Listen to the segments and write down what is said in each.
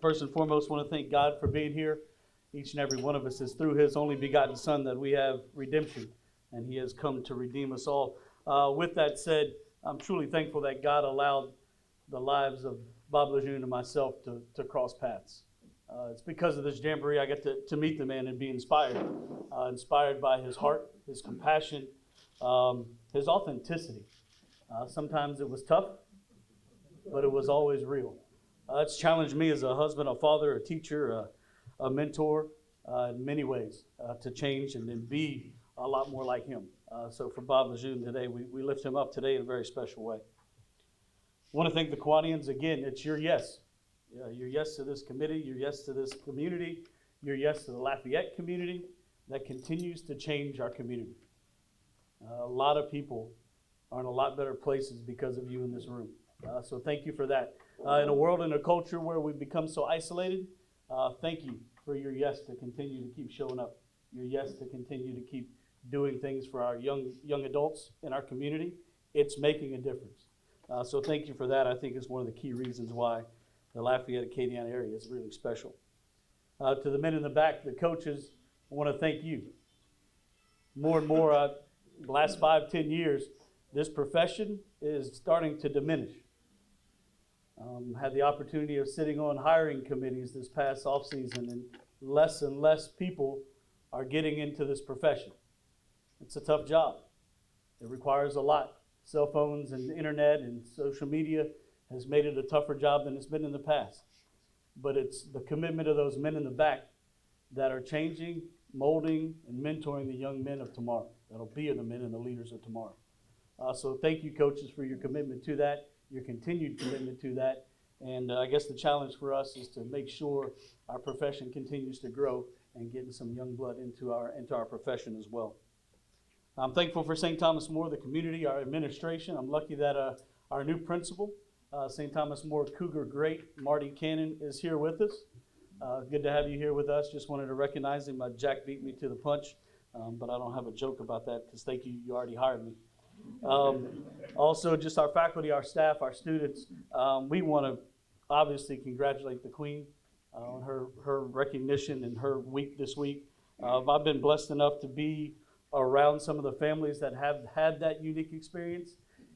First and foremost, want to thank God for being here. Each and every one of us is through His only begotten Son that we have redemption, and He has come to redeem us all. With that said, I'm truly thankful that God allowed the lives of Bob Lejeune and myself to cross paths. It's because of this jamboree I get to meet the man and be inspired by his heart, his compassion, his authenticity. Sometimes it was tough, but it was always real. It's challenged me as a husband, a father, a teacher, a mentor, in many ways, to change and then be a lot more like him. So for Bob Lejeune today, we lift him up today in a very special way. I want to thank the Quadians. Again, it's your yes. Your yes to this committee, your yes to this community, your yes to the Lafayette community that continues to change our community. A lot of people are in a lot better places because of you in this room. So thank you for that. In a world and a culture where we've become so isolated, thank you for your yes to continue to keep showing up, your yes to continue to keep doing things for our young adults in our community. It's making a difference. So thank you for that. I think it's one of the key reasons why the Lafayette Acadiana area is really special. To the men in the back, the coaches, I want to thank you. More and more, the last 5-10 years, this profession is starting to diminish. Had the opportunity of sitting on hiring committees this past off season, and less people are getting into this profession. It's a tough job. It requires a lot. Cell phones and internet and social media has made it a tougher job than it's been in the past. But it's the commitment of those men in the back that are changing, molding, and mentoring the young men of tomorrow. That'll be the men and the leaders of tomorrow. So thank you, coaches, for your commitment to that, your continued commitment to that. And I guess the challenge for us is to make sure our profession continues to grow and getting some young blood into our profession as well. I'm thankful for St. Thomas More, the community, our administration. I'm lucky that our new principal, St. Thomas More Cougar great, Marty Cannon, is here with us. Good to have you here with us. Just wanted to recognize him. Jack beat me to the punch, but I don't have a joke about that because thank you, you already hired me. Also, just our faculty, our staff, our students. We want to obviously congratulate the Queen on her recognition and her week this week. I've been blessed enough to be around some of the families that have had that unique experience,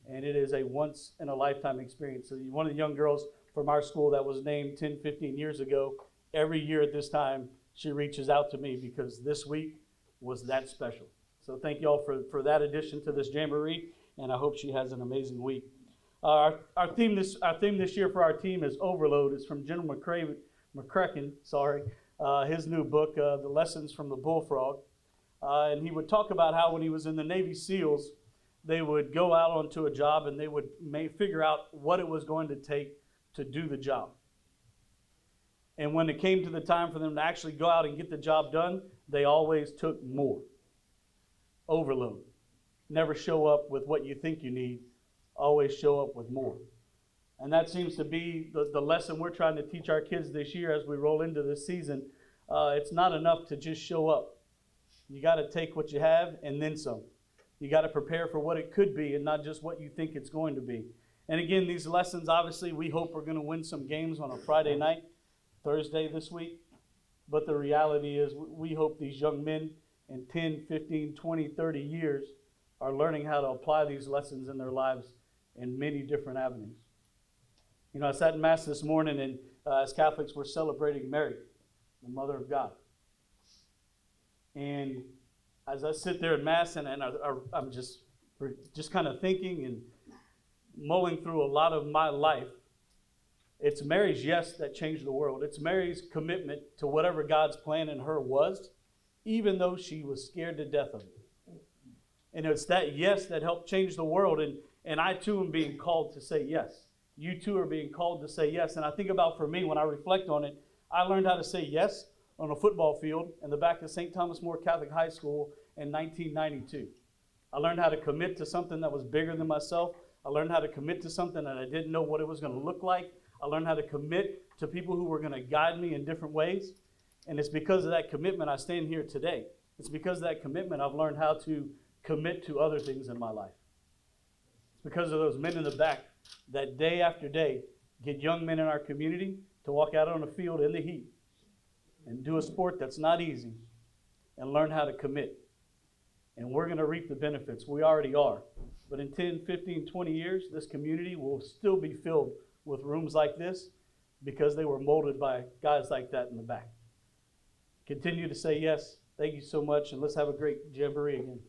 and it is a once-in-a-lifetime experience. So one of the young girls from our school that was named 10, 15 years ago, every year at this time, she reaches out to me because this week was that special. So thank you all for that addition to this jamboree, and I hope she has an amazing week. Our theme this year for our team is Overload. It's from General McCracken, his new book, The Lessons from the Bullfrog. And he would talk about how when he was in the Navy SEALs, they would go out onto a job and they would figure out what it was going to take to do the job. And when it came to the time for them to actually go out and get the job done, they always took more. Overload. Never show up with what you think you need. Always show up with more. And that seems to be the lesson we're trying to teach our kids this year as we roll into this season. It's not enough to just show up. You got to take what you have and then some. You got to prepare for what it could be and not just what you think it's going to be. And again, these lessons, obviously, we hope we're going to win some games on a Friday night, Thursday this week. But the reality is we hope these young men in 10, 15, 20, 30 years are learning how to apply these lessons in their lives in many different avenues. You know, I sat in Mass this morning, and as Catholics, we're celebrating Mary, the Mother of God. And as I sit there in Mass, and I'm just kind of thinking and mulling through a lot of my life, it's Mary's yes that changed the world. It's Mary's commitment to whatever God's plan in her was, even though she was scared to death of it. And it's that yes that helped change the world. And I too am being called to say yes. You too are being called to say yes. And I think about, for me, when I reflect on it, I learned how to say yes on a football field in the back of St. Thomas More Catholic High School in 1992. I learned how to commit to something that was bigger than myself. I learned how to commit to something that I didn't know what it was going to look like. I learned how to commit to people who were going to guide me in different ways. And it's because of that commitment I stand here today. It's because of that commitment I've learned how to commit to other things in my life. It's because of those men in the back that day after day get young men in our community to walk out on a field in the heat and do a sport that's not easy and learn how to commit. And we're going to reap the benefits. We already are. But in 10, 15, 20 years, this community will still be filled with rooms like this because they were molded by guys like that in the back. Continue to say yes. Thank you so much, and let's have a great jamboree again.